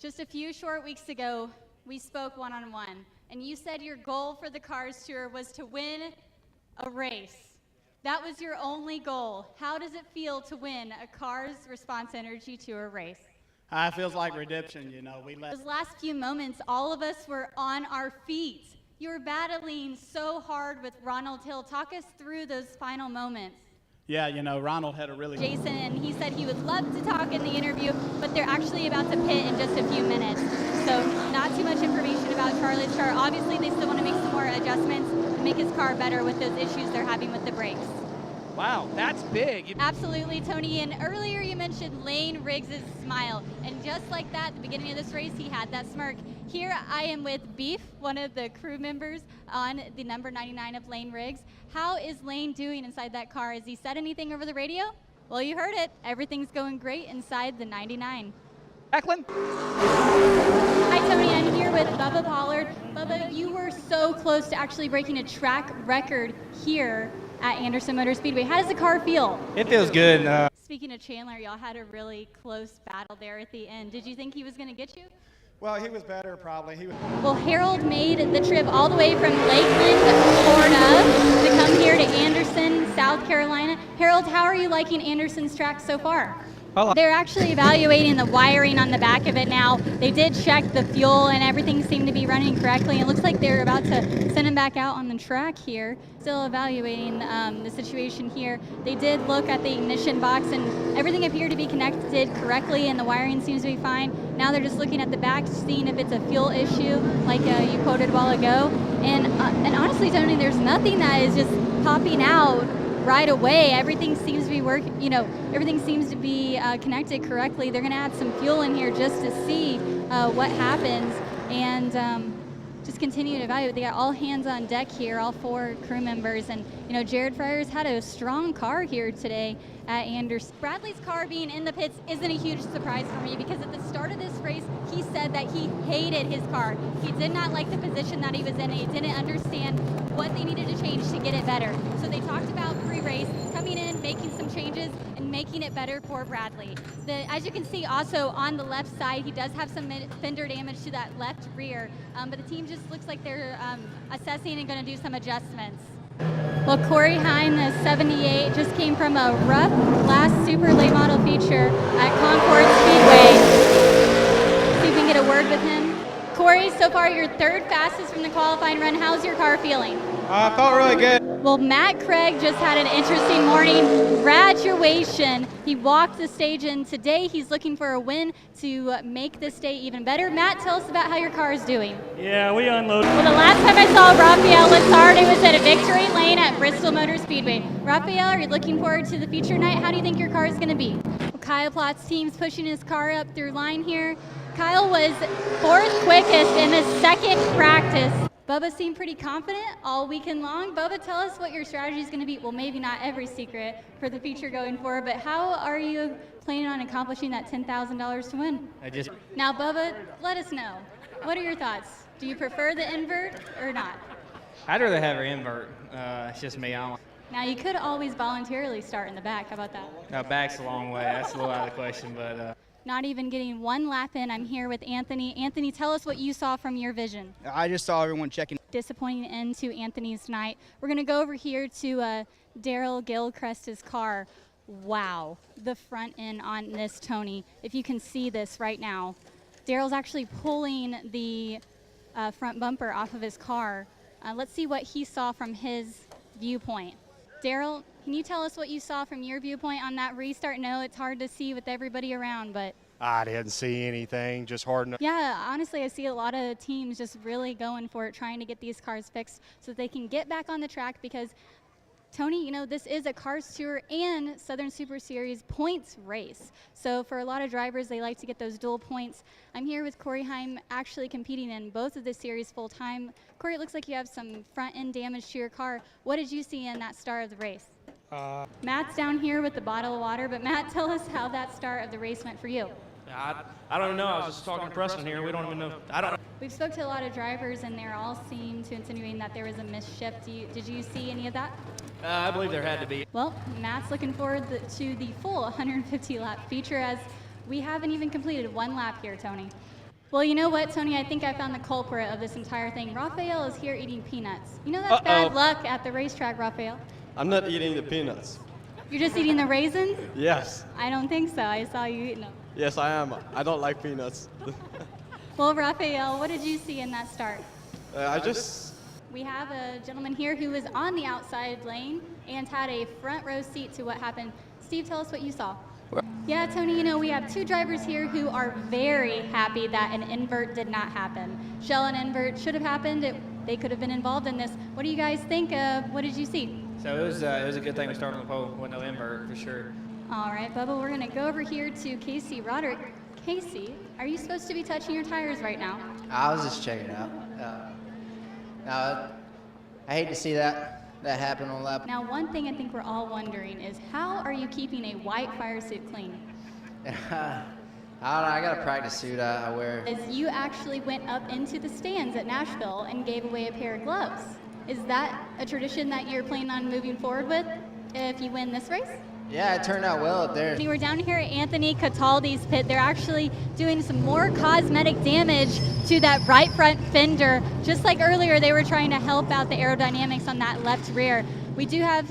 Just a few short weeks ago, we spoke one-on-one, and you said your goal for the Cars Tour was to win a race. That was your only goal. How does it feel to win a Cars Response Energy Tour race? It feels like redemption, you know. Those last few moments, all of us were on our feet. You were battling so hard with Ronald Hill. Talk us through those final moments. Yeah, you know, Ronald had a really Jason, and he said he would love to talk in the interview, but they're actually about to pit in just a few minutes. So not too much information about Charlie's car. Obviously, they still want to make some more adjustments and make his car better with those issues they're having with the brakes. Wow, that's big. Absolutely, Tony. And earlier you mentioned Lane Riggs' smile. And just like that, at the beginning of this race, he had that smirk. Here I am with Beef, one of the crew members on the number 99 of Lane Riggs. How is Lane doing inside that car? Has he said anything over the radio? Well, you heard it. Everything's going great inside the 99. Jacklyn? Hi, Tony. I'm here with Bubba Pollard. Bubba, you were so close to actually breaking a track record here at Anderson Motor Speedway. How does the car feel? It feels good. Speaking of Chandler, y'all had a really close battle there at the end. Did you think he was going to get you? Well, he was better, probably. Well, Harold made the trip all the way from Lakeland, Florida, to come here to Anderson, South Carolina. Harold, how are you liking Anderson's track so far? They're actually evaluating the wiring on the back of it now. They did check the fuel and everything seemed to be running correctly. It looks like they're about to send him back out on the track here. Still evaluating the situation here. They did look at the ignition box and everything appeared to be connected correctly and the wiring seems to be fine. Now they're just looking at the back, seeing if it's a fuel issue like you quoted a while ago. And honestly, Tony, there's nothing that is just popping out right away. Everything seems to be working, everything seems to be connected correctly. They're going to add some fuel in here just to see what happens and just continue to evaluate. They got all hands on deck here, all 4 crew members. And, Jared Fryer's had a strong car here today at Anderson. Bradley's car being in the pits isn't a huge surprise for me because at the start of this race, he said that he hated his car. He did not like the position that he was in. He didn't understand what they needed to change to get it better. So they talked about pre-race, coming in, making some changes, and making it better for Bradley. As you can see also on the left side, he does have some fender damage to that left rear, but the team just looks like they're assessing and going to do some adjustments. Well, Corey Hine, the 78, just came from a rough last super late model feature at Concord Speedway. See if we can get a word with him. Corey, so far you're 3rd fastest from the qualifying run. How's your car feeling? I felt really good. Well, Matt Craig just had an interesting morning. Graduation. He walked the stage, and today he's looking for a win to make this day even better. Matt, tell us about how your car is doing. Yeah, we unloaded. Well, the last time I saw Rafael Lazard, it was at a victory lane at Bristol Motor Speedway. Rafael, are you looking forward to the feature night? How do you think your car is going to be? Well, Kyle Platt's team's pushing his car up through line here. Kyle was 4th quickest in the 2nd practice. Bubba seemed pretty confident all weekend long. Bubba, tell us what your strategy is going to be. Well, maybe not every secret for the feature going forward, but how are you planning on accomplishing that $10,000 to win? Now, Bubba, let us know. What are your thoughts? Do you prefer the invert or not? I'd rather have her invert. It's just me. Now, you could always voluntarily start in the back. How about that? No, back's a long way. That's a little out of the question, but... Not even getting one lap in. I'm here with Anthony. Anthony, tell us what you saw from your vision. I just saw everyone checking. Disappointing end to Anthony's night. We're going to go over here to Daryl Gilchrist's car. Wow, the front end on this, Tony. If you can see this right now. Daryl's actually pulling the front bumper off of his car. Let's see what he saw from his viewpoint. Daryl, can you tell us what you saw from your viewpoint on that restart? No, it's hard to see with everybody around, but... I didn't see anything, just hard enough. Yeah, honestly, I see a lot of teams just really going for it, trying to get these cars fixed so that they can get back on the track because, Tony, this is a Cars Tour and Southern Super Series points race. So for a lot of drivers, they like to get those dual points. I'm here with Corey Heim, actually competing in both of the series full time. Corey, it looks like you have some front end damage to your car. What did you see in that start of the race? Matt's down here with the bottle of water, but Matt, tell us how that start of the race went for you. I don't know. I was just talking to Preston here. We don't even know. I don't know. We've spoke to a lot of drivers, and they all seem to insinuating that there was a misshift. Did you see any of that? I believe there had to be. Well, Matt's looking forward to the full 150-lap feature as we haven't even completed one lap here, Tony. Well, you know what, Tony? I think I found the culprit of this entire thing. Raphael is here eating peanuts. You know that's bad luck at the racetrack, Raphael. I'm not eating the peanuts. You're just eating the raisins? Yes. I don't think so. I saw you eating them. Yes, I am. I don't like peanuts. Well, Raphael, what did you see in that start? We have a gentleman here who was on the outside lane and had a front row seat to what happened. Steve, tell us what you saw. Yeah, Tony, you know, we have two drivers here who are very happy that an invert did not happen. Shell and invert should have happened. They could have been involved in this. What do you guys think of? What did you see? So it was a good thing we started on the pole with no invert for sure. All right, Bubba, we're going to go over here to Casey Roderick. Casey, are you supposed to be touching your tires right now? I was just checking it out. I hate to see that happen on lap. Now, one thing I think we're all wondering is how are you keeping a white fire suit clean? I don't know, I got a practice suit I wear. Is you actually went up into the stands at Nashville and gave away a pair of gloves. Is that a tradition that you're planning on moving forward with if you win this race? Yeah, it turned out well up there. We're down here at Anthony Cataldi's pit. They're actually doing some more cosmetic damage to that right front fender. Just like earlier, they were trying to help out the aerodynamics on that left rear. We do have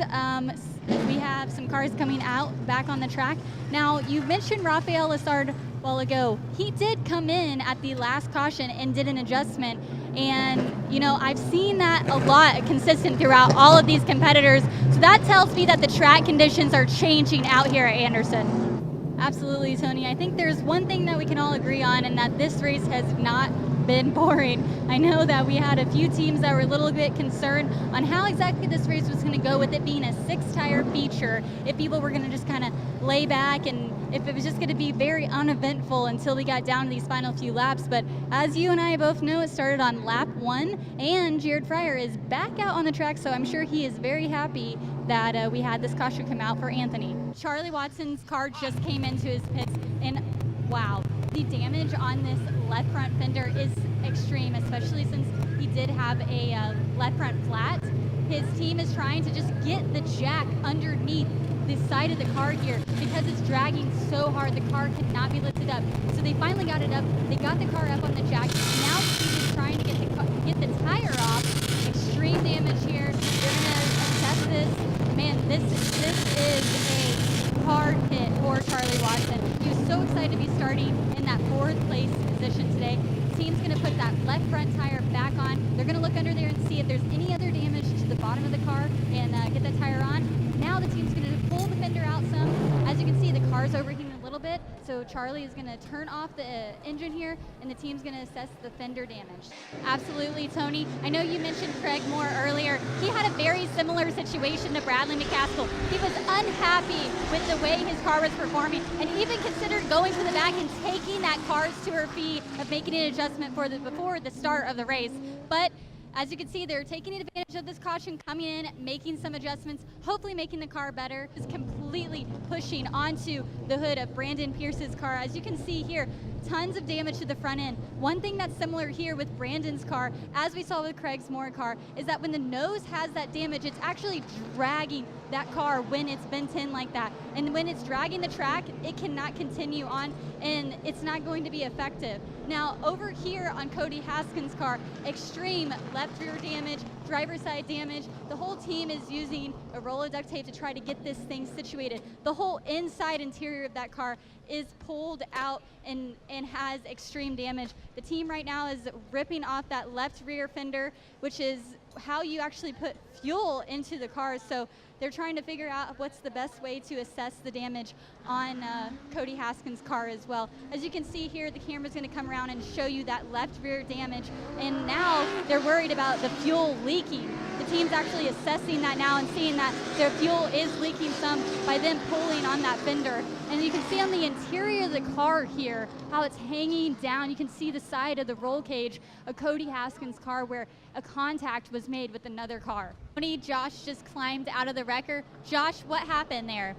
some cars coming out back on the track. Now, you mentioned Raphael Lessard a while ago. He did come in at the last caution and did an adjustment. And, you know, I've seen that a lot consistent throughout all of these competitors. So that tells me that the track conditions are changing out here at Anderson. Absolutely, Tony. I think there's one thing that we can all agree on, and that this race has not been boring. I know that we had a few teams that were a little bit concerned on how exactly this race was going to go with it being a 6-tire feature, if people were going to just kind of lay back and if it was just going to be very uneventful until we got down to these final few laps. But as you and I both know, it started on lap 1, and Jared Fryer is back out on the track, so I'm sure he is very happy that we had this caution come out for Anthony. Charlie Watson's car just came into his pits, and wow, the damage on this left front fender is extreme, especially since he did have a left front flat. His team is trying to just get the jack underneath the side of the car here because it's dragging so hard. The car cannot be lifted up. So they finally got it up. They got the car up on the jack. Now the team is trying to get the tire off. Extreme damage here. They're gonna assess this. Man, this is a hard hit for Charlie Watson. He was so excited to be starting in that 4th place position today. The team's gonna put that left front tire back on. They're gonna look under there and see if there's any other damage to the bottom of the car and get that tire on. Now the team's gonna pull the fender out some. As you can see, the car's overheating a little bit, so Charlie is gonna turn off the engine here, and the team's gonna assess the fender damage. Absolutely, Tony. I know you mentioned Craig Moore earlier. He had a very similar situation to Bradley McCaskill. He was unhappy with the way his car was performing, and even considered going to the back and taking that car's to her feet of making an adjustment before the start of the race. But as you can see, they're taking advantage of this caution, coming in, making some adjustments, hopefully making the car better. Is completely pushing onto the hood of Brandon Pierce's car. As you can see here, tons of damage to the front end. One thing that's similar here with Brandon's car, as we saw with Craig's Moore car, is that when the nose has that damage, it's actually dragging that car when it's bent in like that. And when it's dragging the track, it cannot continue on, and it's not going to be effective. Now, over here on Cody Haskins' car, extreme left rear damage, driver's side damage. The whole team is using a roll of duct tape to try to get this thing situated. The whole inside interior of that car is pulled out and has extreme damage. The team right now is ripping off that left rear fender, which is how you actually put fuel into the car. So they're trying to figure out what's the best way to assess the damage on Cody Haskins' car as well. As you can see here, the camera's going to come around and show you that left rear damage. And now they're worried about the fuel leaking. The team's actually assessing that now and seeing that their fuel is leaking some by them pulling on that fender. And you can see on the interior of the car here how it's hanging down. You can see the side of the roll cage of Cody Haskins' car where a contact was made with another car. Josh just climbed out of the wrecker. Josh, what happened there?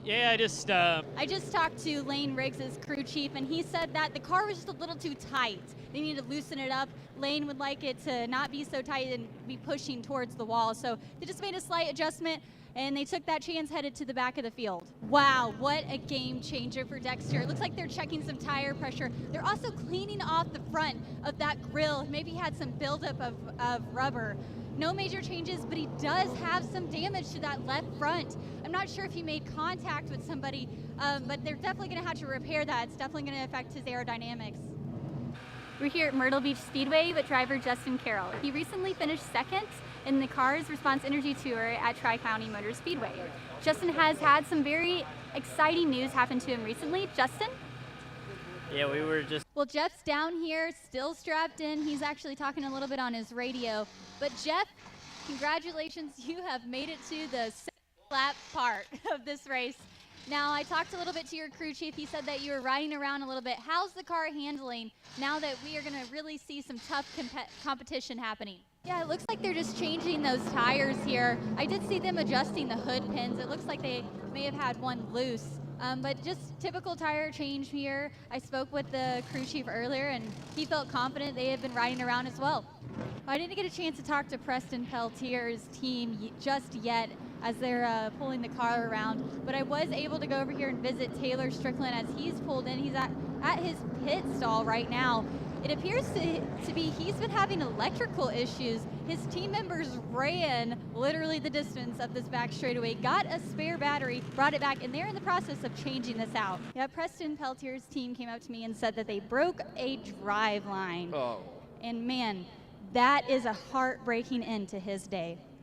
Yeah, I just talked to Lane Riggs' crew chief, and he said that the car was just a little too tight. They needed to loosen it up. Lane would like it to not be so tight and be pushing towards the wall. So they just made a slight adjustment. and they took that chance, headed to the back of the field. Wow, what a game changer for Dexter. It looks like they're checking some tire pressure. They're also cleaning off the front of that grill. Maybe had some buildup of rubber. No major changes, but he does have some damage to that left front. I'm not sure if he made contact with somebody, but they're definitely going to have to repair that. It's definitely going to affect his aerodynamics. We're here at Myrtle Beach Speedway with driver Justin Carroll. He recently finished second in the Cars Response Energy Tour at Tri-County Motor Speedway. Justin has had some very exciting news happen to him recently. Justin? Yeah, we were just. Well, Jeff's down here, still strapped in. He's actually talking a little bit on his radio. But Jeff, congratulations, you have made it to the second lap part of this race. Now, I talked a little bit to your crew chief. He said that you were riding around a little bit. How's the car handling now that we are going to really see some tough competition happening? Yeah, it looks like they're just changing those tires here. I did see them adjusting the hood pins. It looks like they may have had one loose. But just typical tire change here. I spoke with the crew chief earlier, and he felt confident they have been riding around as well. I didn't get a chance to talk to Preston Peltier's team just yet as they're pulling the car around, but I was able to go over here and visit Taylor Strickland as he's pulled in. He's at his pit stall right now. It appears to be he's been having electrical issues. His team members ran literally the distance of this back straightaway, got a spare battery, brought it back, and they're in the process of changing this out. Yeah, Preston Peltier's team came up to me and said that they broke a drive line. Oh. And man, that is a heartbreaking end to his day.